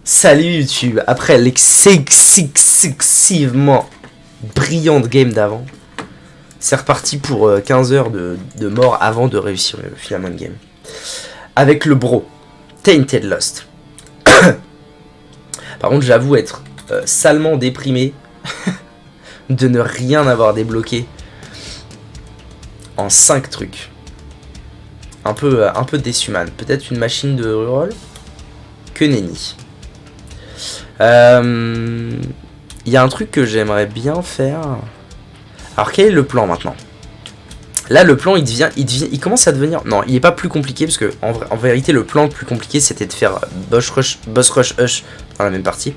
Salut YouTube, après l'excessivement brillante game d'avant, c'est reparti pour 15 heures de mort avant de réussir finalement une game. Avec le bro, Tainted Lost. Par contre j'avoue être salement déprimé de ne rien avoir débloqué en 5 trucs. Un peu déçu man, peut-être une machine de reroll que nenni. Il y a un truc que j'aimerais bien faire. Alors quel est le plan maintenant? Là le plan il commence à devenir... Non, il est pas plus compliqué parce que en vérité le plan le plus compliqué c'était de faire boss rush hush dans la même partie.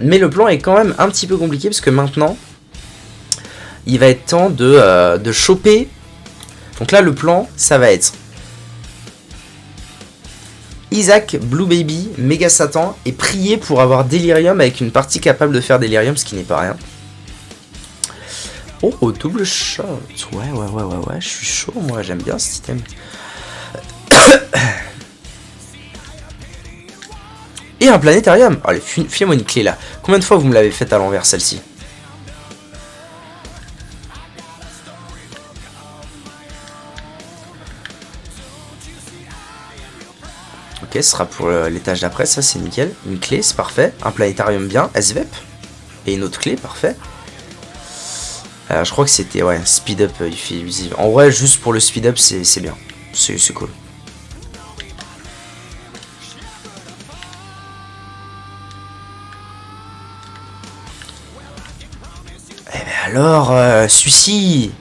Mais le plan est quand même un petit peu compliqué parce que maintenant il va être temps de choper. Donc là le plan ça va être Isaac, Blue Baby, Méga Satan et prier pour avoir Delirium avec une partie capable de faire Delirium, ce qui n'est pas rien. Oh, double shot. Ouais, je suis chaud, moi, j'aime bien ce système. Et un planétarium. Allez, file-moi une clé là. Combien de fois vous me l'avez faite à l'envers celle-ci? Ok, ce sera pour l'étage d'après, ça c'est nickel. Une clé, c'est parfait. Un planétarium bien, SVEP. Et une autre clé, parfait. Je crois que c'était, ouais, speed up, il fait visible. En vrai, juste pour le speed up, c'est bien. C'est cool. Eh ben alors, celui-ci.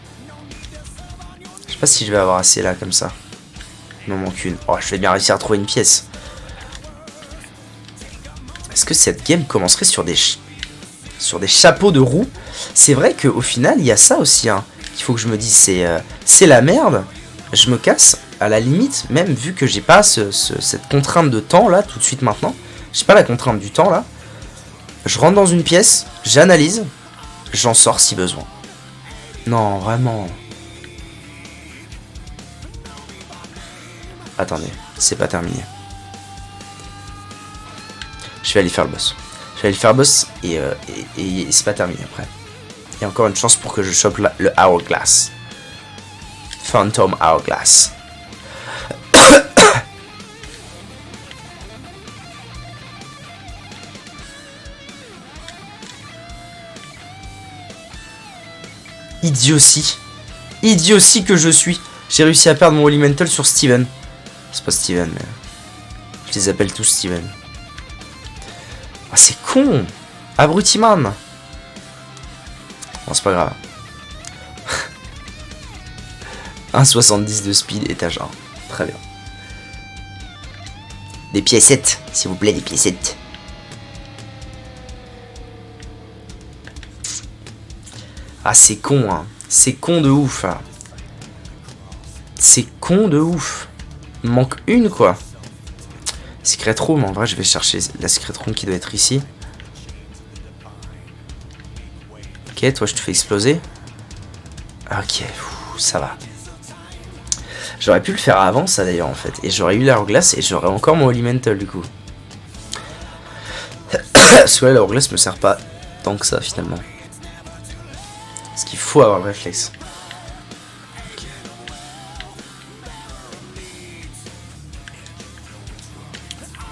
Je sais pas si je vais avoir assez là, comme ça. Il m'en manque une. Oh, je vais bien réussir à trouver une pièce. Est-ce que cette game commencerait sur des chapeaux de roue? C'est vrai qu'au final, il y a ça aussi. Hein, qu'il faut que je me dise, c'est la merde. Je me casse. À la limite, même vu que j'ai pas cette contrainte de temps là, tout de suite maintenant. J'ai pas la contrainte du temps là. Je rentre dans une pièce, j'analyse, j'en sors si besoin. Non, vraiment. Attendez, c'est pas terminé. Je vais aller faire le boss. Et c'est pas terminé après. Il y a encore une chance pour que je chope le Hourglass. Phantom Hourglass. Idiotie. Idiotie que je suis. J'ai réussi à perdre mon Elemental sur Steven. C'est pas Steven, mais... Je les appelle tous Steven. Ah, c'est con. Abruti-man. Bon, c'est pas grave. 1,70 de speed, étage 1. Très bien. Des piécettes, s'il vous plaît, des piécettes. Ah, c'est con, hein. C'est con de ouf, hein. C'est con de ouf. Il me manque une, quoi. Secret Room, en vrai, je vais chercher la Secret Room qui doit être ici. Ok, toi, je te fais exploser. Ok, ça va. J'aurais pu le faire avant, ça, d'ailleurs, en fait. Et j'aurais eu l'Hourglass et j'aurais encore mon Elemental, du coup. Parce que là, l'Hourglass me sert pas tant que ça, finalement. Parce qu'il faut avoir le réflexe.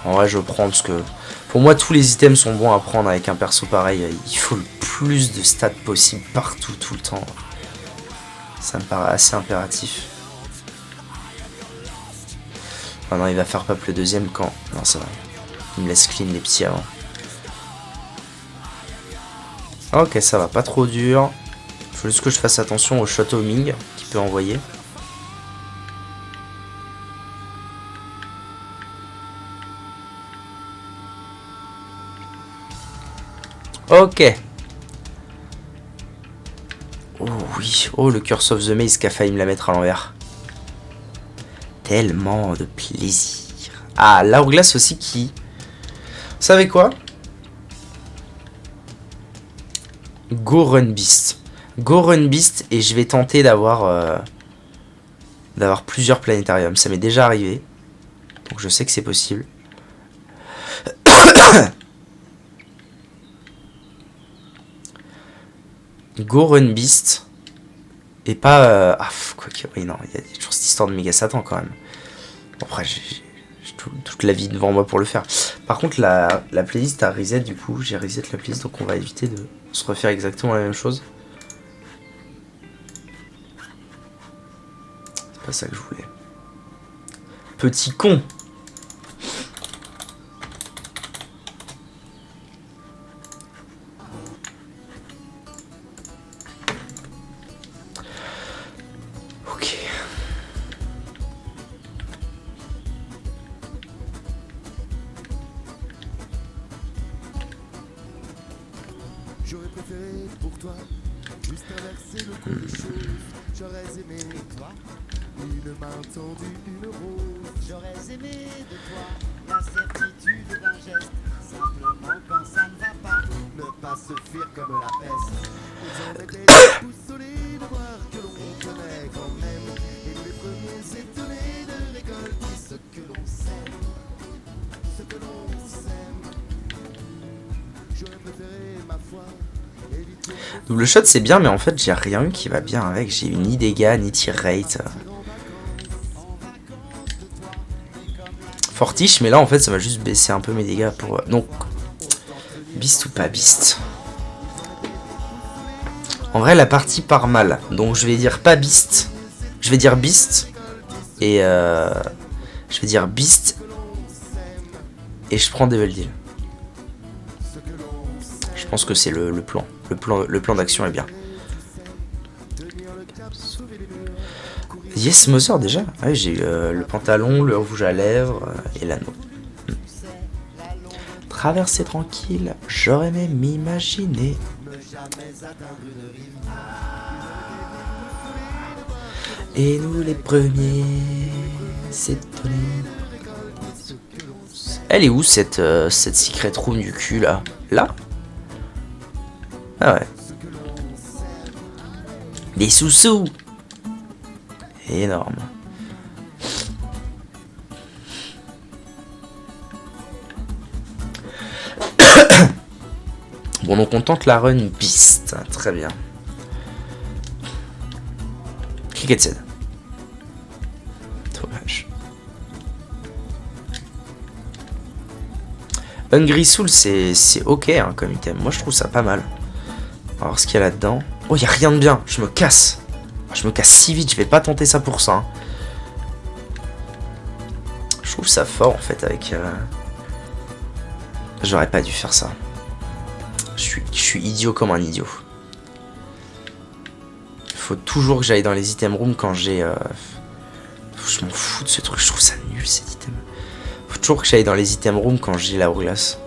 En vrai, je prends parce que pour moi, tous les items sont bons à prendre avec un perso pareil. Il faut le plus de stats possible partout, tout le temps. Ça me paraît assez impératif. Ah non, il va faire pop le deuxième quand... Non, ça va. Il me laisse clean les petits avant. Ok, ça va, pas trop dur. Faut juste que je fasse attention au shot homing qu'il peut envoyer. Ok. Oh oui. Oh, le Curse of the Maze qui a failli me la mettre à l'envers. Tellement de plaisir. Ah, l'Hourglass aussi qui... Vous savez quoi? Go Run Beast. Go Run Beast et je vais tenter d'avoir plusieurs planétariums. Ça m'est déjà arrivé. Donc je sais que c'est possible. Go Run Beast. Et pas... quoi que... Oui, non, il y a toujours cette histoire de Méga Satan quand même. Bon, après, j'ai toute la vie devant moi pour le faire. Par contre, la playlist a reset, du coup. J'ai reset la playlist, donc on va éviter de se refaire exactement la même chose. C'est pas ça que je voulais. Petit con. J'aurais préféré pour toi juste inverser le cours des choses. J'aurais aimé toi une main tendue, une rose. J'aurais aimé de toi la certitude d'un geste. Simplement quand ça ne va pas, ne pas se fuir comme la peste. Ils auraient été déboussolés de voir que l'on connaît quand même. Et nous les premiers étonnés de récolter ce que l'on sème. Ce que l'on sème. J'aurais préféré ma foi. Double shot c'est bien, mais en fait j'ai rien eu qui va bien avec. J'ai eu ni dégâts ni tir rate. Fortiche, mais là en fait ça va juste baisser un peu mes dégâts pour. Donc beast ou pas beast. En vrai la partie part mal, donc je vais dire pas beast. Je vais dire beast et je vais dire beast et je prends Devil Deal. Je pense que c'est le plan. Le plan d'action est bien. Yes Mother déjà. Ouais, j'ai eu le pantalon, le rouge à lèvres et l'anneau. Traverser tranquille, j'aurais aimé m'imaginer. Et nous les premiers, c'est donné. Elle est où cette secret room du cul là? Là? Ah ouais. Des sous-sous. Énorme. Bon, donc on tente la run beast. Très bien. Cricket Seed. Dommage. Hungry Soul, c'est ok hein, comme item. Moi, je trouve ça pas mal. On va voir ce qu'il y a là-dedans. Oh, il n'y a rien de bien. Je me casse. Je me casse si vite. Je vais pas tenter ça pour ça. Hein. Je trouve ça fort, en fait, avec... J'aurais pas dû faire ça. Je suis idiot comme un idiot. Il faut toujours que j'aille dans les item rooms quand j'ai... Je m'en fous de ce truc. Je trouve ça nul, cet item. Il faut toujours que j'aille dans les item rooms quand j'ai la glace.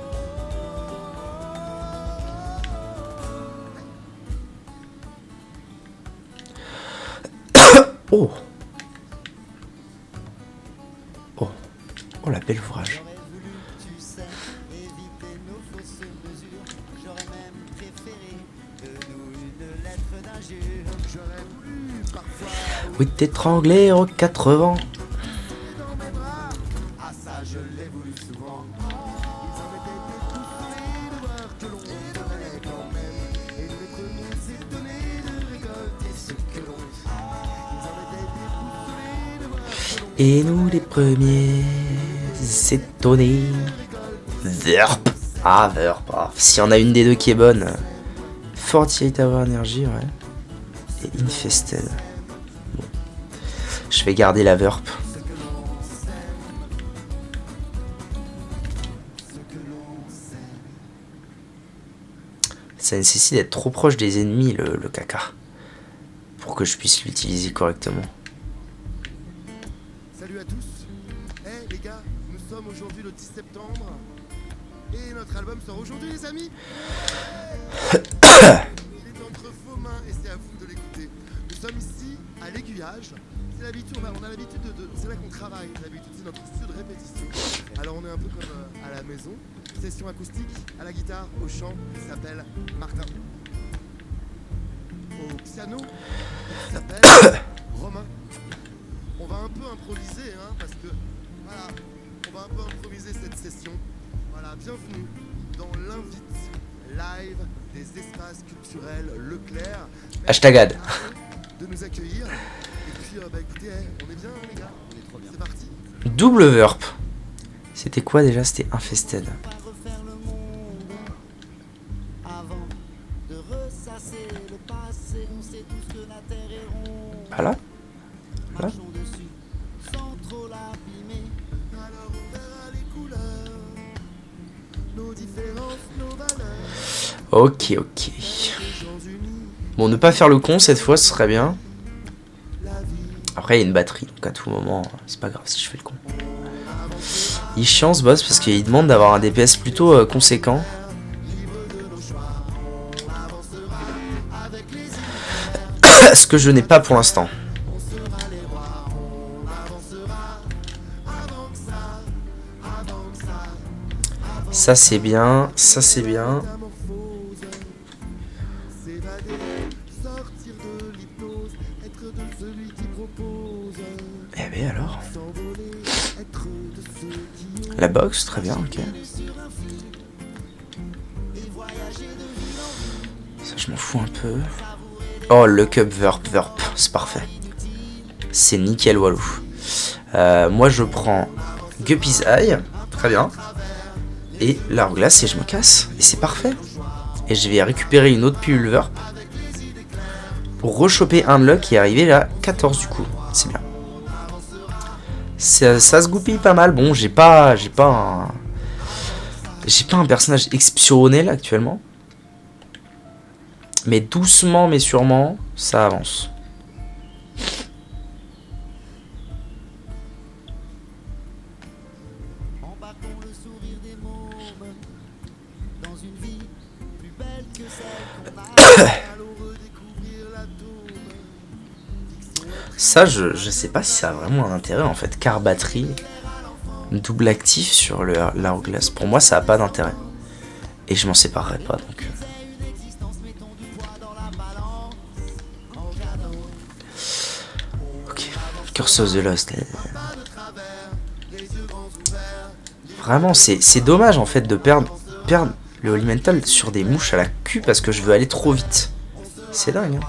Oh. Oh. Oh la belle ouvrage. Oui, t'étrangler aux 4 vents. Et nous les premiers étonnés. Verp. Ah, Verp. Ah, s'il y en a une des deux qui est bonne. Fortified Tower Energy, ouais. Et Infested. Bon. Je vais garder la Verp. Ça nécessite d'être trop proche des ennemis, le caca. Pour que je puisse l'utiliser correctement. Salut à tous. Hey les gars, nous sommes aujourd'hui le 10 septembre. Et notre album sort aujourd'hui les amis. Il est entre vos mains et c'est à vous de l'écouter. Nous sommes ici à l'Aiguillage. C'est l'habitude, on a l'habitude c'est là qu'on travaille. L'habitude c'est notre studio de répétition. Alors on est un peu comme à la maison. Session acoustique, à la guitare, au chant, il s'appelle Martin. Au piano, il s'appelle Romain. On va un peu improviser, hein, parce que, voilà, on va un peu improviser cette session. Voilà, bienvenue dans l'invite live des espaces culturels Leclerc. Hashtag ad. De nous accueillir. Et puis, bah écoutez, on est bien, les gars. On est trop bien. C'est parti. Double verp. C'était quoi déjà? C'était Infested. Voilà. Voilà. Ok, ok. Bon, ne pas faire le con cette fois, ce serait bien. Après, il y a une batterie, donc à tout moment, c'est pas grave si je fais le con. Il est chiant ce boss parce qu'il demande d'avoir un DPS plutôt conséquent. Ce que je n'ai pas pour l'instant. Ça c'est bien, ça c'est bien. Eh ben alors. La box, très bien, ok. Ça je m'en fous un peu. Oh, le cup verp, c'est parfait. C'est nickel walou. Moi je prends Guppy's Eye, très bien. Et l'hourglass et je me casse. Et c'est parfait. Et je vais récupérer une autre pilule verp. Pour rechoper un luck et arriver à 14 du coup. C'est bien. Ça se goupille pas mal. Bon, j'ai pas un personnage exceptionnel actuellement. Mais doucement mais sûrement, ça avance. Ça, je sais pas si ça a vraiment un intérêt en fait. Car batterie, double actif sur l'hourglass. Pour moi, ça a pas d'intérêt. Et je m'en séparerai pas donc. Ok. Curse of the Lost. Vraiment, c'est dommage en fait de perdre le Elemental sur des mouches à la queue parce que je veux aller trop vite. C'est dingue. Hein.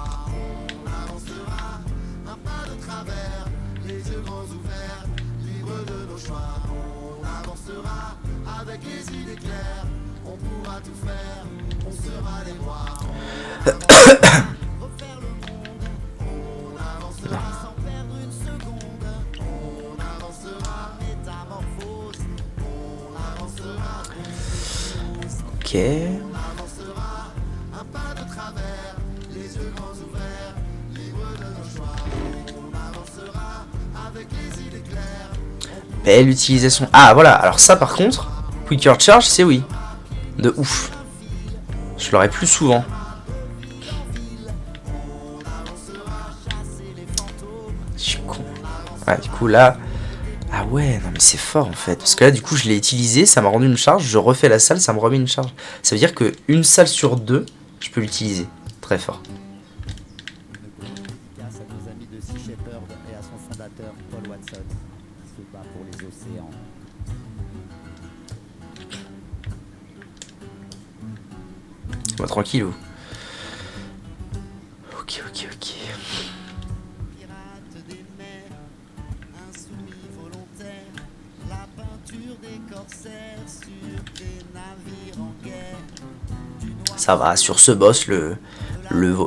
Ok. Belle utilisation. Ah voilà, alors ça par contre, Quicker Charge c'est oui. De ouf. Je l'aurais plus souvent. Je suis con. Ouais, du coup là... Ah ouais, non mais c'est fort en fait. Parce que là du coup je l'ai utilisé, ça m'a rendu une charge, je refais la salle, ça me remet une charge. Ça veut dire que une salle sur deux, je peux l'utiliser. Très fort. Grâce à nos amis de Sea Shepherd et à son fondateur Paul Watson, qui se bat pour les océans. Moi tranquille vous. Ok. Pirates des mers, insoumis volontaires, la peinture des corsaires sur des navires en guerre. Ça va, sur ce boss,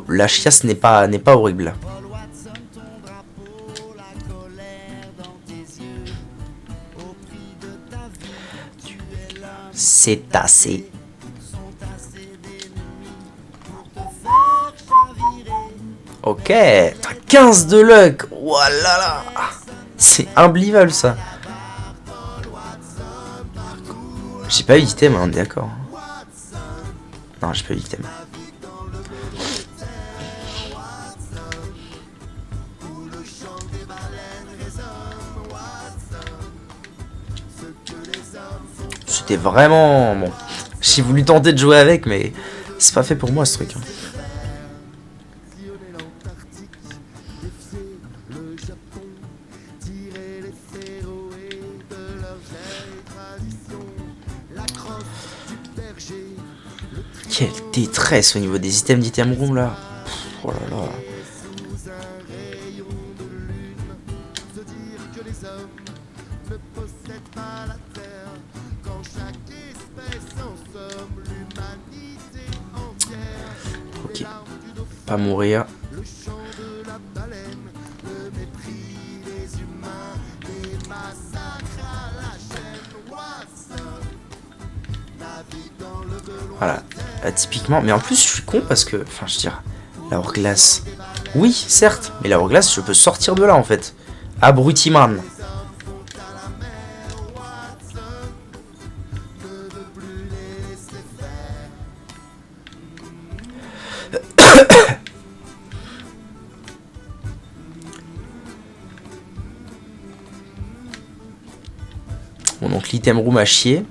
la chiasse n'est pas horrible. Paul Watson, ton drapeau, la colère dans tes yeux. Au prix de ta vie, tu es l'homme. C'est assez. Sont assez d'ennemis pour te faire chavirer. Ok, t'as 15 de luck. Voilà. C'est unbelievable ça. J'ai pas eu d'item, on est d'accord. Non, j'ai pas eu d'item. C'était vraiment bon. J'ai voulu tenter de jouer avec, mais c'est pas fait pour moi ce truc. Hein. Quelle détresse au niveau des items d'item room là. Oh là là. Ok. Pas mourir. Voilà, typiquement, mais en plus je suis con parce que, enfin je veux dire, la Hourglass, oui certes, mais la Hourglass je peux sortir de là en fait, abruti-man. Bon donc l'item room a chier.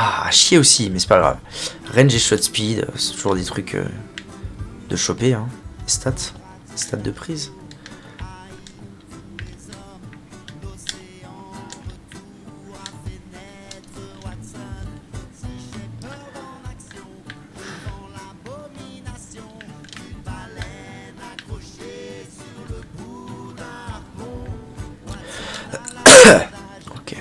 Ah, à chier aussi, mais c'est pas grave. Range et shot speed, c'est toujours des trucs de choper, hein. Stats de prise. Ok.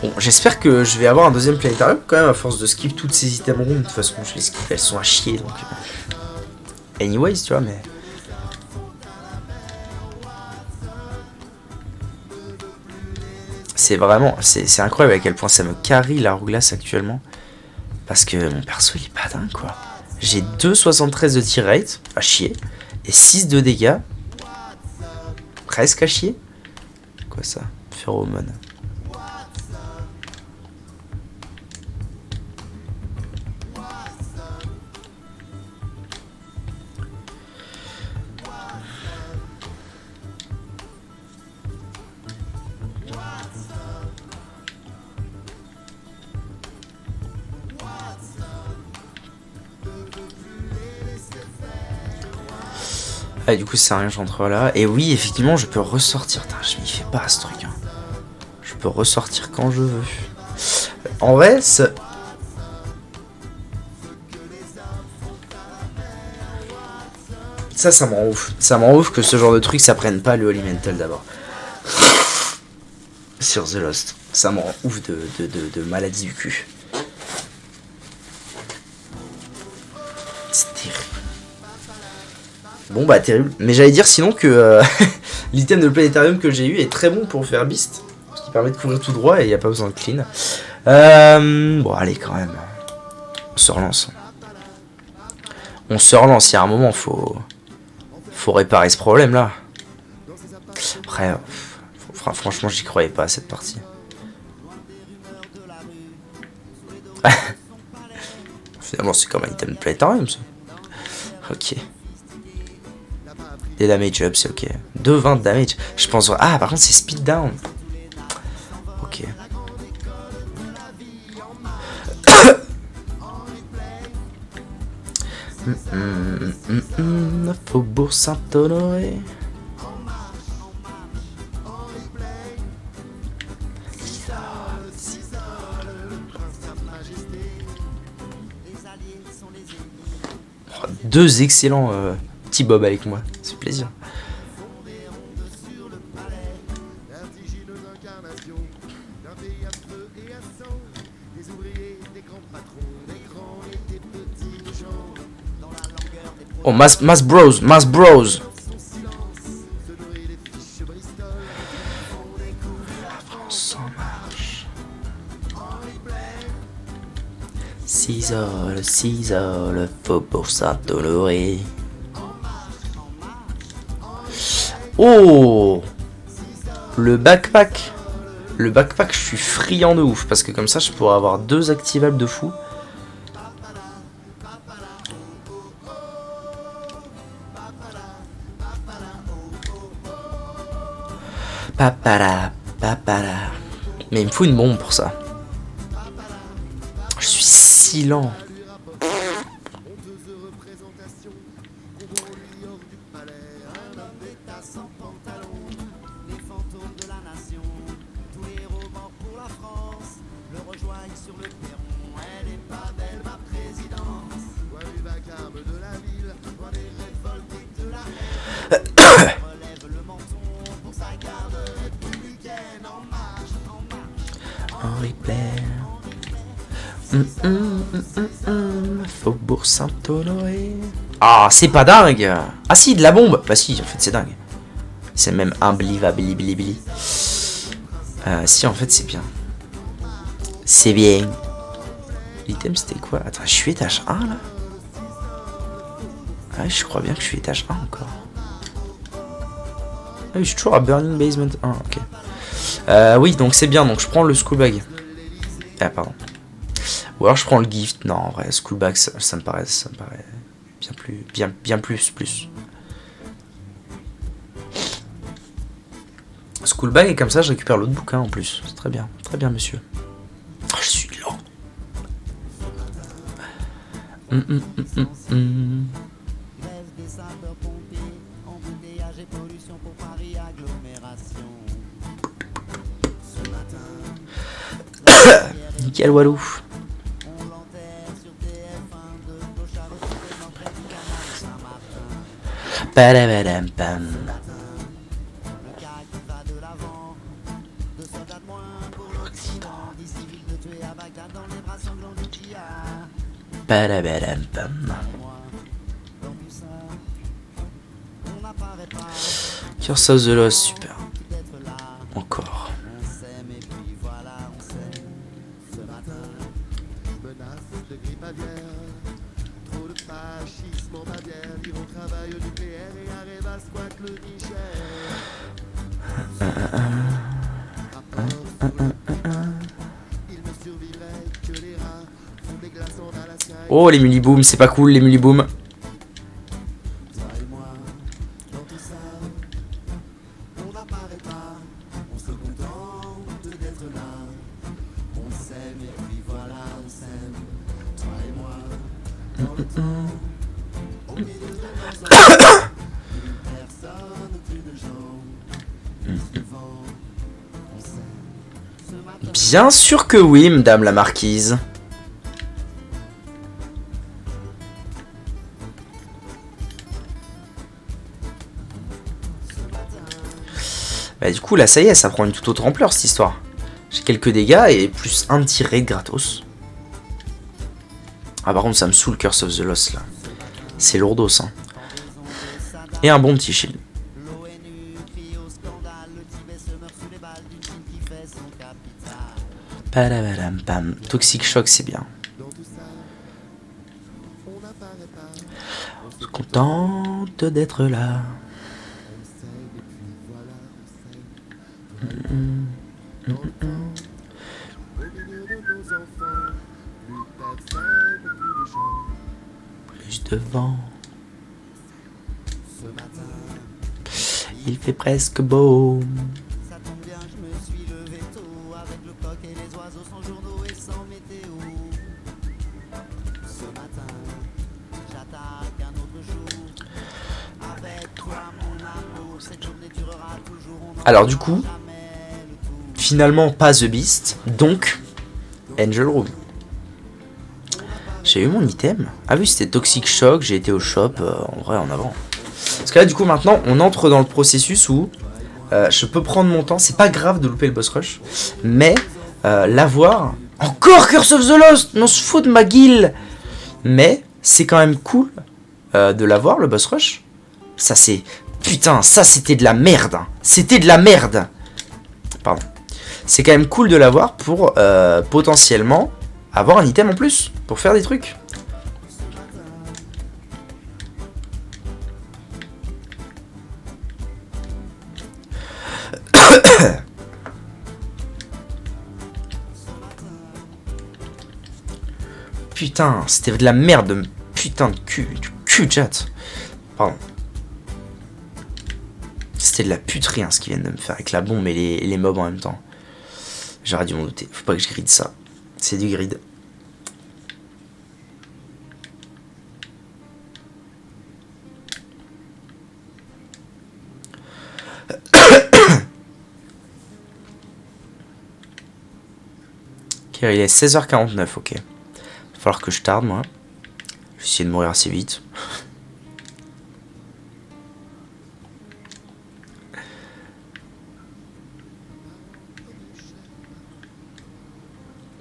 Bon, j'espère que je vais avoir un deuxième planétarium quand même à force de skip toutes ces items rooms. De toute façon, je les skip, elles sont à chier donc. Anyways, tu vois, mais. C'est vraiment. C'est incroyable à quel point ça me carry la Hourglass actuellement. Parce que mon perso il est pas dingue quoi. J'ai 2,73 de tir rate, à chier. Et 6 de dégâts. Presque à chier. Quoi ça? Phéromone. Ah, du coup, c'est rien, j'entre là. Et oui, effectivement, je peux ressortir. Putain, je m'y fais pas ce truc. Hein. Je peux ressortir quand je veux. En vrai, ça m'en ouf. Ça m'en ouf que ce genre de truc, ça prenne pas le Holy Mental d'abord. Sur The Lost. Ça m'en ouf de maladie du cul. C'est terrible. Bon bah terrible. Mais j'allais dire sinon que l'item de planétarium que j'ai eu est très bon pour faire beast. Ce qui permet de courir tout droit et il n'y a pas besoin de clean. Bon allez quand même. On se relance. On se relance, il y a un moment faut réparer ce problème là. Après, franchement j'y croyais pas à cette partie. Finalement c'est comme un item de planétarium ça. Ok. Des damage up, c'est ok. 2,20 de damage. Je pense. Ah, par contre, c'est speed down. Ok. Faubourg Saint-Honoré. Oh, deux excellents petits Bob avec moi. C'est plaisir. Oh, Mass Bros. Avance en marche. Cisole, Faubourg Saint-Honoré. Oh, le backpack, je suis friand de ouf parce que comme ça je pourrais avoir 2 activables de fou. Papara, Papala. Mais il me faut une bombe pour ça. Je suis si lent. Henri Blair. Faubourg Saint-Honoré. Ah, c'est pas dingue. Ah si, de la bombe. Bah si, en fait, c'est dingue. C'est même unbelievable. Si, en fait, c'est bien. C'est bien. L'item, c'était quoi? Attends, je suis étage 1, là? Ah, je crois bien que je suis étage 1 encore. Ah oui, je suis toujours à Burning Basement 1, ok. Oui, donc c'est bien, donc je prends le school bag. Ah, pardon. Ou alors je prends le gift. Non, en vrai, school bag, ça me paraît bien plus, bien plus. School bag, et comme ça, je récupère l'autre bouquin en plus. C'est très bien, monsieur. Oh, je suis lent. Nickel Walou. Padabadam pam. Padabadam pam. Curse of the Lost, super. Encore. Oh, les mulibooms, c'est pas cool, les mulibooms. Bien sûr que oui, madame la marquise. Bah du coup là ça y est, ça prend une toute autre ampleur cette histoire. J'ai quelques dégâts et plus un petit raid gratos. Ah par contre ça me saoule Curse of the Lost là. C'est lourdos hein. Et un bon petit shield. Pam. Toxic Shock c'est bien. Je suis contente d'être là. Plus de vent. Il fait presque beau. Ça tombe bien, je me suis levé tôt avec le coq et les oiseaux sans journaux et sans météo. Ce matin, j'attaque un autre jour. Avec toi, mon amour, cette journée durera toujours. Alors du coup, finalement pas The Beast, donc Angel Room. J'ai eu mon item. Ah oui, c'était Toxic Shock, j'ai été au shop, en vrai en avant. Parce que là du coup maintenant on entre dans le processus où je peux prendre mon temps, c'est pas grave de louper le boss rush, mais l'avoir... Encore Curse of the Lost, on se fout de ma guille. Mais c'est quand même cool de l'avoir le boss rush. Ça c'est... Putain, ça c'était de la merde. C'était de la merde. Pardon. C'est quand même cool de l'avoir pour potentiellement avoir un item en plus, pour faire des trucs. Putain, c'était de la merde de putain de cul, du cul chat. Pardon. C'était c'est de la puterie hein, ce qu'ils viennent de me faire avec la bombe et les mobs en même temps. J'aurais dû m'en douter. Faut pas que je grid ça. C'est du grid. Ok, il est 16h49, ok. Va falloir que je tarde, moi. Je vais essayer de mourir assez vite.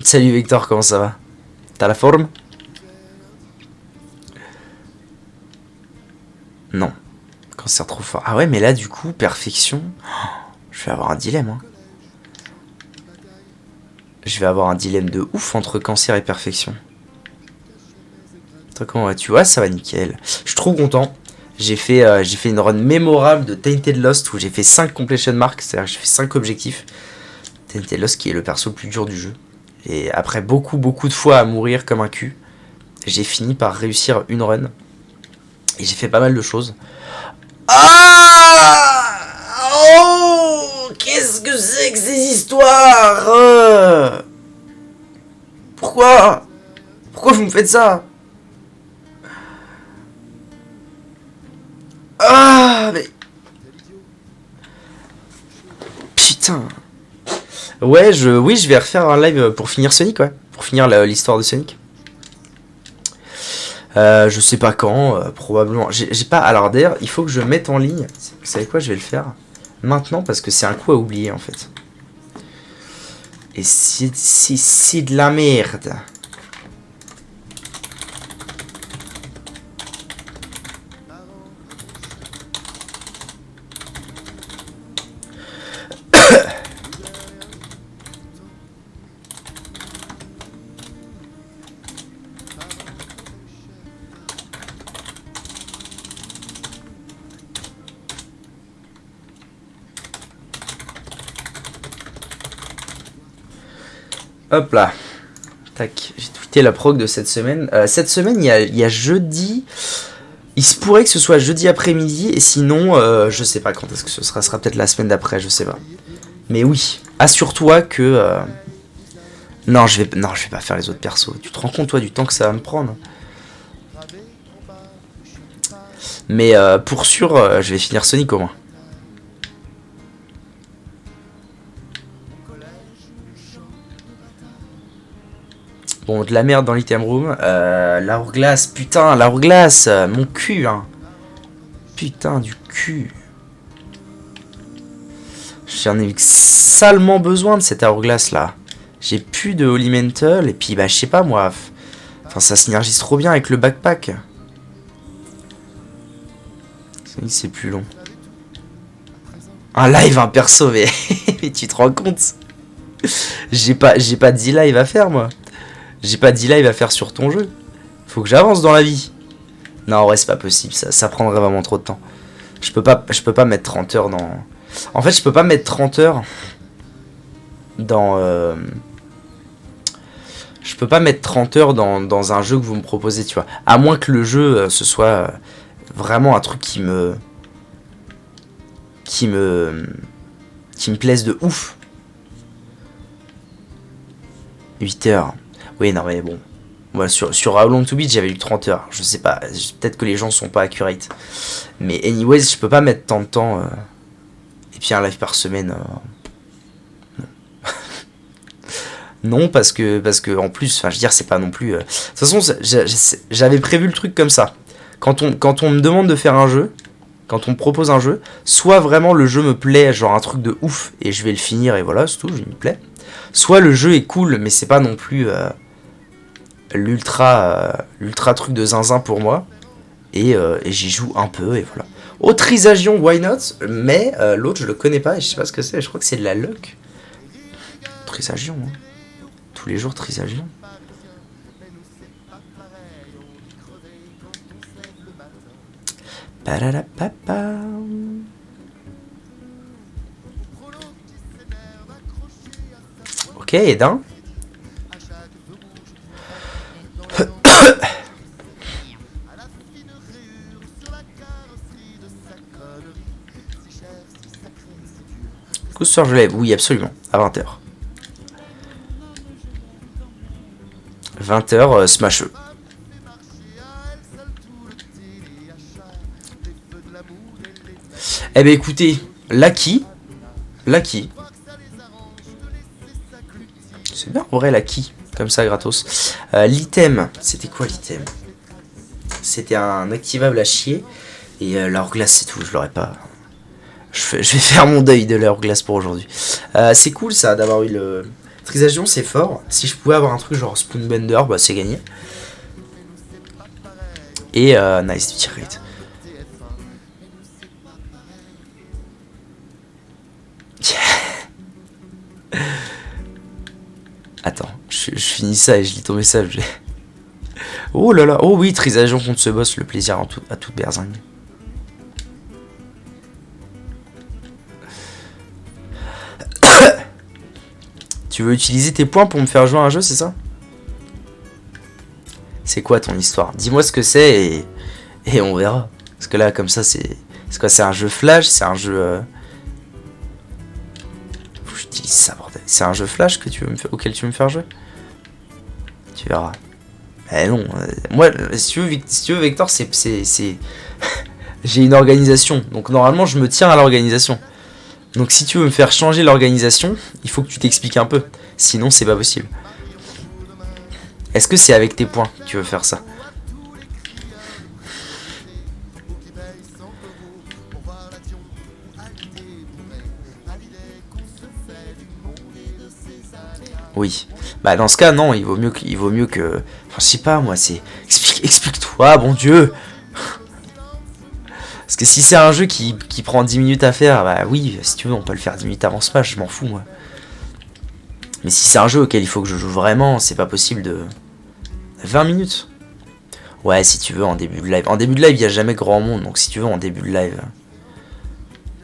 Salut Victor, comment ça va? T'as la forme? Non. Cancer trop fort. Ah ouais, mais là, du coup, perfection. Je vais avoir un dilemme. Hein. Je vais avoir un dilemme de ouf entre cancer et perfection. Toi, comment vas-tu? Ouais, ça va nickel. Je suis trop content. J'ai fait une run mémorable de Tainted Lost où j'ai fait 5 completion marks. C'est-à-dire que j'ai fait 5 objectifs. Tainted Lost qui est le perso le plus dur du jeu. Et après beaucoup de fois à mourir comme un cul, j'ai fini par réussir une run. Et j'ai fait pas mal de choses. Ah oh qu'est-ce que c'est que ces histoires Pourquoi vous me faites ça? Ah mais... Putain. Ouais, oui, je vais refaire un live pour finir Sonic, ouais. Pour finir l'histoire de Sonic. Je sais pas quand, probablement. J'ai pas. Alors d'ailleurs, il faut que je mette en ligne. Vous savez quoi, je vais le faire maintenant parce que c'est un coup à oublier en fait. Et c'est de la merde. Hop là. Tac. J'ai tweeté la prog de cette semaine. Cette semaine, il y a jeudi. Il se pourrait que ce soit jeudi après-midi. Et sinon, je sais pas quand est-ce que ce sera. Ce sera peut-être la semaine d'après, je sais pas. Mais oui, assure-toi que... Non, je vais pas faire les autres persos. Tu te rends compte, toi, du temps que ça va me prendre? Mais pour sûr, je vais finir Sonic au moins. Bon, de la merde dans l'item room. L'hourglass, putain, l'hourglass, mon cul, hein. Putain, du cul. J'en ai salement besoin de cet hourglass là. J'ai plus de Holy Mental, et puis bah, je sais pas moi. Enfin, ça synergise trop bien avec le backpack. C'est plus long. Un live, un perso, mais, mais tu te rends compte? J'ai pas 10 lives à faire moi. J'ai pas 10 lives à faire sur ton jeu. Faut que j'avance dans la vie. Non, ouais, c'est pas possible. Ça prendrait vraiment trop de temps. Je peux pas mettre 30 heures dans... En fait, je peux pas mettre 30 heures dans... Je peux pas mettre 30 heures dans un jeu que vous me proposez, tu vois. À moins que le jeu, ce soit vraiment un truc qui me plaise de ouf. 8 heures. Oui, non, mais bon. Moi, sur How Long to Beat, j'avais eu 30 heures. Je sais pas. Peut-être que les gens sont pas accurate. Mais anyways, je peux pas mettre tant de temps. Et puis un live par semaine. Non. Non, parce que en plus, enfin, je veux dire, c'est pas non plus. De toute façon, j'avais prévu le truc comme ça. Quand on me demande de faire un jeu, quand on me propose un jeu, soit vraiment le jeu me plaît, genre un truc de ouf, et je vais le finir, et voilà, c'est tout, je me plaît. Soit le jeu est cool, mais c'est pas non plus l'ultra truc de zinzin pour moi. Et j'y joue un peu, et voilà. Oh, Trisagion, why not? Mais l'autre, je le connais pas, et je sais pas ce que c'est. Je crois que c'est de la luck. Trisagion, hein. Tous les jours, Trisagion. Pararapapa. Ok, Edin. Ce soir je lève, oui absolument, à 20h. 20h, Smash. Eh ben écoutez, Lucky. C'est bien en vrai Lucky, comme ça gratos. L'item, c'était quoi l'item? C'était un activable à chier. Et l'heure-glace c'est tout, je l'aurais pas. Je vais faire mon deuil de l'heure-glace pour aujourd'hui. C'est cool ça d'avoir eu le... Trisagion c'est fort. Si je pouvais avoir un truc genre Spoonbender, bah c'est gagné. Et nice du tir rate. Attends, je finis ça et je lis ton message. Oh là là, oh oui, Trisagion contre ce boss, le plaisir à toute berzingue. Tu veux utiliser tes points pour me faire jouer à un jeu, c'est ça? C'est quoi ton histoire? Dis-moi ce que c'est et on verra. Parce que là, comme ça, c'est quoi? C'est un jeu Flash? C'est un jeu... Faut que j'utilise ça, bordel. C'est un jeu Flash auquel tu veux me faire jouer? Tu verras. Eh non. Moi, si tu veux, Vector, c'est... J'ai une organisation. Donc normalement, je me tiens à l'organisation. Donc si tu veux me faire changer l'organisation, il faut que tu t'expliques un peu. Sinon, c'est pas possible. Est-ce que c'est avec tes points que tu veux faire ça? Oui. Bah dans ce cas, non, il vaut mieux que... Enfin, je sais pas, moi, c'est... Explique-toi, bon Dieu. Parce que si c'est un jeu qui prend 10 minutes à faire, bah oui, si tu veux, on peut le faire 10 minutes avant Smash, je m'en fous, moi. Mais si c'est un jeu auquel il faut que je joue vraiment, c'est pas possible de... 20 minutes. Ouais, si tu veux, en début de live. En début de live, il n'y a jamais grand monde, donc si tu veux, en début de live...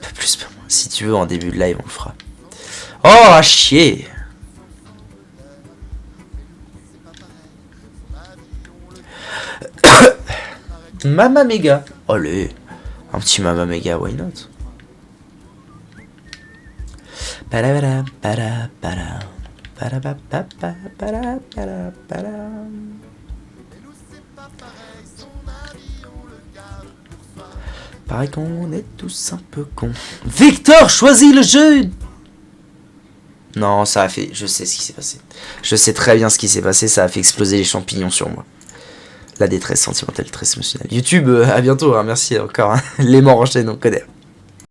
Pas plus, pas moins. Si tu veux, en début de live, on le fera. Oh, à chier. Mama Mega. Allez. Un petit Mama Mega, why not? Pareil qu'on est tous un peu cons. Victor, choisis le jeu! Non, ça a fait... Je sais ce qui s'est passé. Je sais très bien ce qui s'est passé, ça a fait exploser les champignons sur moi. La détresse sentimentale, très émotionnelle. YouTube, à bientôt, hein, merci encore. Hein. Les morts enchaînés, on connaît.